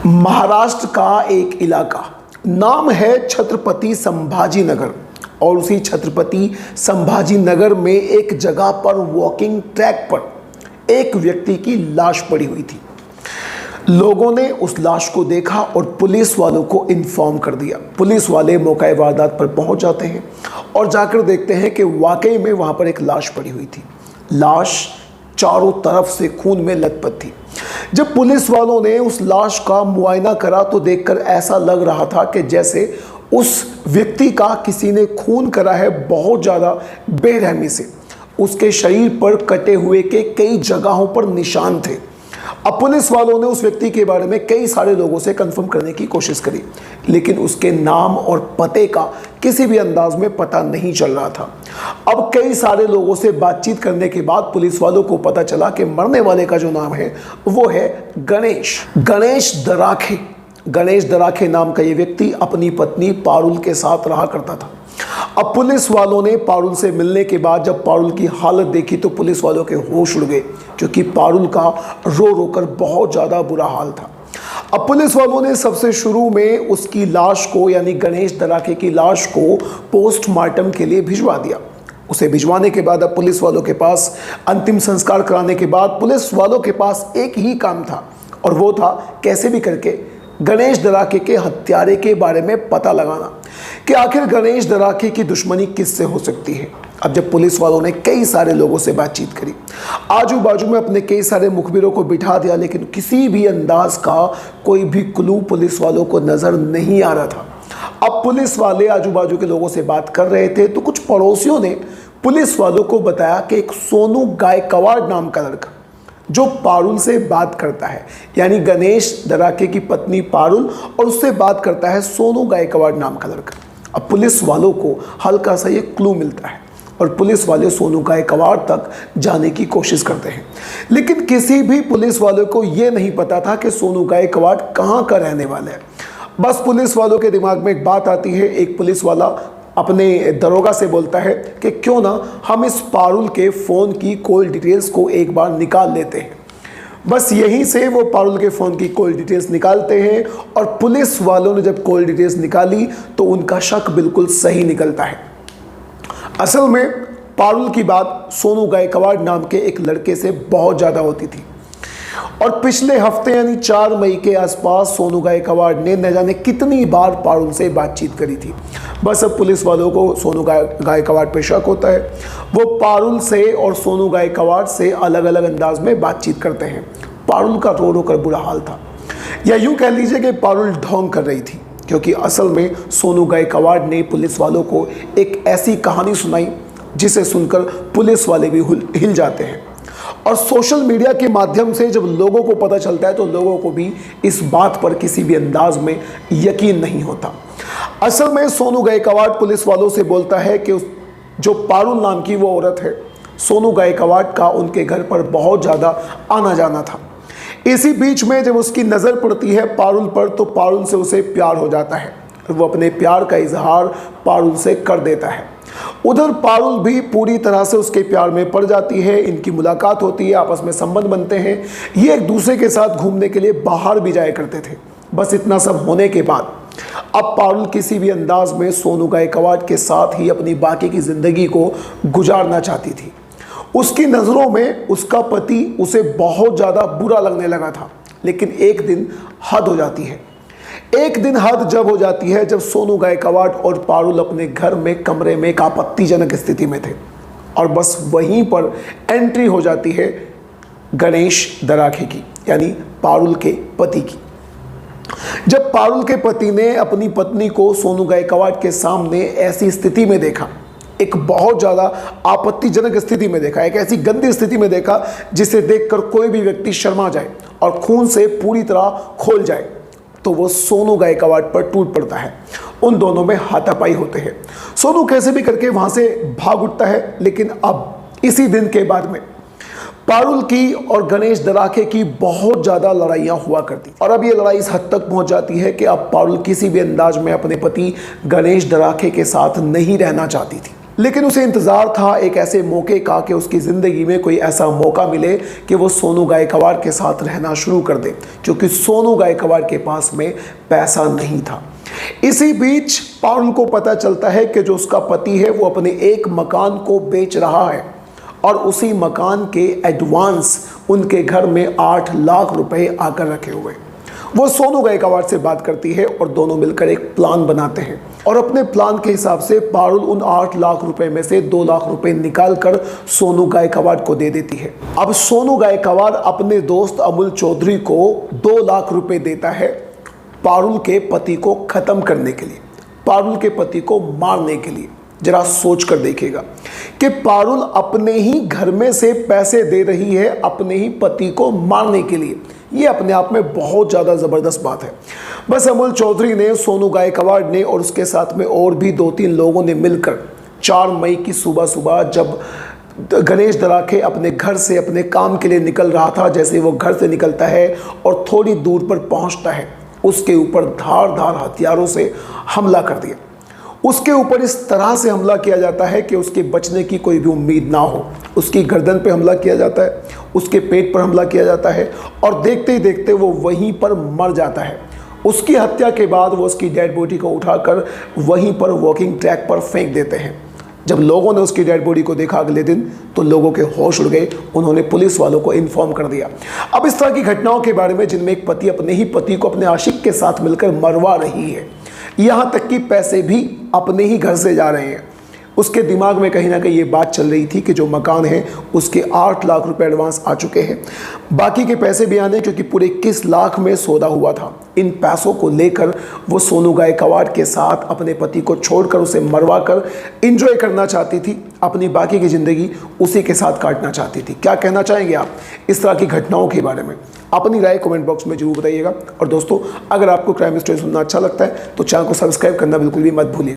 महाराष्ट्र का एक इलाका, नाम है छत्रपति संभाजी नगर। और उसी छत्रपति संभाजी नगर में एक जगह पर वॉकिंग ट्रैक पर एक व्यक्ति की लाश पड़ी हुई थी। लोगों ने उस लाश को देखा और पुलिस वालों को इन्फॉर्म कर दिया। पुलिस वाले मौका वारदात पर पहुंच जाते हैं और जाकर देखते हैं कि वाकई में वहां पर एक लाश पड़ी हुई थी। लाश चारों तरफ से खून में लथपथ थी। जब पुलिस वालों ने उस लाश का मुआयना करा तो देखकर ऐसा लग रहा था कि जैसे उस व्यक्ति का किसी ने खून करा है, बहुत ज़्यादा बेरहमी से। उसके शरीर पर कटे हुए के कई जगहों पर निशान थे। अब पुलिस वालों ने उस व्यक्ति के बारे में कई सारे लोगों से कंफर्म करने की कोशिश करी, लेकिन उसके नाम और पते का किसी भी अंदाज में पता नहीं चल रहा था। अब कई सारे लोगों से बातचीत करने के बाद पुलिस वालों को पता चला कि मरने वाले का जो नाम है वो है गणेश दराखे। गणेश दराखे नाम का ये व्यक्ति अपनी पत्नी पारुल के साथ रहा करता था। अब पुलिस वालों ने पारुल से मिलने के बाद जब पारुल की हालत देखी तो पुलिस वालों के होश उड़ गए, क्योंकि पारुल का रो रो कर बहुत ज़्यादा बुरा हाल था। अब पुलिस वालों ने सबसे शुरू में उसकी लाश को, यानी गणेश दराखे की लाश को पोस्टमार्टम के लिए भिजवा दिया। उसे भिजवाने के बाद अब पुलिस वालों के पास, अंतिम संस्कार कराने के बाद पुलिस वालों के पास एक ही काम था, और वो था कैसे भी करके गणेश दराखे के हत्यारे के बारे में पता लगाना कि आखिर गणेश दराखे की दुश्मनी किससे हो सकती है। अब जब पुलिस वालों ने कई सारे लोगों से बातचीत करी, आजू बाजू में अपने कई सारे मुखबिरों को बिठा दिया, लेकिन किसी भी अंदाज का कोई भी क्लू पुलिस वालों को नजर नहीं आ रहा था। अब पुलिस वाले आजू बाजू के लोगों से बात कर रहे थे तो कुछ पड़ोसियों ने पुलिस वालों को बताया कि एक सोनू गायकवाड़ नाम का लड़का जो पारुल से बात करता है, यानी गणेश दराखे की पत्नी पारुल, और उससे बात करता है सोनू गायकवाड़ नाम का लड़का। अब पुलिस वालों को हल्का सा ये क्लू मिलता है और पुलिस वाले सोनू गायकवाड़ तक जाने की कोशिश करते हैं, लेकिन किसी भी पुलिस वाले को ये नहीं पता था कि सोनू गायकवाड़ कहाँ का रहने वाला है। बस पुलिस वालों के दिमाग में एक बात आती है। एक पुलिस वाला अपने दरोगा से बोलता है कि क्यों ना हम इस पारुल के फ़ोन की कॉल डिटेल्स को एक बार निकाल लेते हैं। बस यहीं से वो पारुल के फ़ोन की कॉल डिटेल्स निकालते हैं, और पुलिस वालों ने जब कॉल डिटेल्स निकाली तो उनका शक बिल्कुल सही निकलता है। असल में पारुल की बात सोनू गायकवाड़ नाम के एक लड़के से बहुत ज़्यादा होती थी, और पिछले हफ्ते यानी 4 मई के आसपास सोनू गायकवाड़ ने न जाने कितनी बार पारुल से बातचीत करी थी। बस अब पुलिस वालों को सोनू गायकवाड़ पे शक होता है। वो पारुल से और सोनू गायकवाड़ से अलग अलग अंदाज में बातचीत करते हैं। पारुल का रो रो कर बुरा हाल था, या यूँ कह लीजिए कि पारुल ढोंग कर रही थी, क्योंकि असल में सोनू गायकवाड़ ने पुलिस वालों को एक ऐसी कहानी सुनाई जिसे सुनकर पुलिस वाले भी हिल जाते हैं। और सोशल मीडिया के माध्यम से जब लोगों को पता चलता है तो लोगों को भी इस बात पर किसी भी अंदाज में यकीन नहीं होता। असल में सोनू गायकवाड़ पुलिस वालों से बोलता है कि जो पारुल नाम की वो औरत है, सोनू गायकवाड़ का उनके घर पर बहुत ज़्यादा आना जाना था। इसी बीच में जब उसकी नज़र पड़ती है पारुल पर तो पारुल से उसे प्यार हो जाता है। वो अपने प्यार का इजहार पारुल से कर देता है। उधर पारुल भी पूरी तरह से उसके प्यार में पड़ जाती है। इनकी मुलाकात होती है, आपस में संबंध बनते हैं। ये एक दूसरे के साथ घूमने के लिए बाहर भी जाया करते थे। बस इतना सब होने के बाद अब पारुल किसी भी अंदाज में सोनू गायकवाड़ के साथ ही अपनी बाकी की ज़िंदगी को गुजारना चाहती थी। उसकी नज़रों में उसका पति उसे बहुत ज़्यादा बुरा लगने लगा था, लेकिन एक दिन हद हो जाती है। एक दिन हद जब हो जाती है जब सोनू गायकवाड़ और पारुल अपने घर में कमरे में एक आपत्तिजनक स्थिति में थे, और बस वहीं पर एंट्री हो जाती है गणेश दराखे की, यानी पारुल के पति की। जब पारुल के पति ने अपनी पत्नी को सोनू गायकवाड़ के सामने ऐसी स्थिति में देखा, एक बहुत ज़्यादा आपत्तिजनक स्थिति में देखा, एक ऐसी गंदी स्थिति में देखा जिसे देखकर कोई भी व्यक्ति शर्मा जाए और खून से पूरी तरह खोल जाए, तो वो सोनू गायकवाड़ पर टूट पड़ता है। उन दोनों में हाथापाई होते हैं। सोनू कैसे भी करके वहां से भाग उठता है, लेकिन अब इसी दिन के बाद में पारुल की और गणेश दराखे की बहुत ज़्यादा लड़ाइयाँ हुआ करती, और अब ये लड़ाई इस हद तक पहुंच जाती है कि अब पारुल किसी भी अंदाज में अपने पति गणेश दराखे के साथ नहीं रहना चाहती थी। लेकिन उसे इंतज़ार था एक ऐसे मौके का कि उसकी ज़िंदगी में कोई ऐसा मौका मिले कि वो सोनू गायकवाड़ के साथ रहना शुरू कर दे, क्योंकि सोनू गायकवाड़ के पास में पैसा नहीं था। इसी बीच पारुल को पता चलता है कि जो उसका पति है वो अपने एक मकान को बेच रहा है और उसी मकान के एडवांस उनके घर में 8 लाख रुपए आकर रखे हुए। वो सोनू गायकवाड़ से बात करती है और दोनों मिलकर एक प्लान बनाते हैं और अपने प्लान के हिसाब से पारुल उन 8 लाख रुपए में से 2 लाख रुपए निकाल कर सोनू गायकवाड़ को दे देती है। अब सोनू गायकवाड़ अपने दोस्त अमूल चौधरी को 2 लाख रुपए देता है पारुल के पति को खत्म करने के लिए, पारुल के पति को मारने के लिए। जरा सोच कर देखिएगा कि पारुल अपने ही घर में से पैसे दे रही है अपने ही पति को मारने के लिए। ये अपने आप में बहुत ज़्यादा ज़बरदस्त बात है। बस अमूल चौधरी ने, सोनू गायकवाड़ ने और उसके साथ में और भी 2-3 लोगों ने मिलकर 4 मई की सुबह सुबह जब गणेश दराखे अपने घर से अपने काम के लिए निकल रहा था, जैसे वो घर से निकलता है और थोड़ी दूर पर पहुंचता है, उसके ऊपर धारदार हथियारों से हमला कर दिया। उसके ऊपर इस तरह से हमला किया जाता है कि उसके बचने की कोई भी उम्मीद ना हो। उसकी गर्दन पे हमला किया जाता है, उसके पेट पर हमला किया जाता है और देखते ही देखते वो वहीं पर मर जाता है। उसकी हत्या के बाद वो उसकी डेड बॉडी को उठाकर वहीं पर वॉकिंग ट्रैक पर फेंक देते हैं। जब लोगों ने उसकी डेड बॉडी को देखा अगले दिन तो लोगों के होश उड़ गए, उन्होंने पुलिस वालों को इन्फॉर्म कर दिया। अब इस तरह की घटनाओं के बारे में जिनमें एक पति अपने ही पति को अपने आशिक के साथ मिलकर मरवा रही है, यहाँ तक कि पैसे भी अपने ही घर से जा रहे हैं, उसके दिमाग में कहीं ना कहीं ये बात चल रही थी कि जो मकान है उसके 8 लाख रुपए एडवांस आ चुके हैं, बाकी के पैसे भी आने, क्योंकि पूरे 21 लाख में सौदा हुआ था। इन पैसों को लेकर वो सोनू गायकवाड़ के साथ अपने पति को छोड़कर उसे मरवा कर इंजॉय करना चाहती थी, अपनी बाकी की ज़िंदगी उसी के साथ काटना चाहती थी। क्या कहना चाहेंगे आप इस तरह की घटनाओं के बारे में? अपनी राय कमेंट बॉक्स में जरूर बताइएगा। और दोस्तों, अगर आपको क्राइम स्टोरी सुनना अच्छा लगता है तो चैनल को सब्सक्राइब करना बिल्कुल भी मत भूलिए।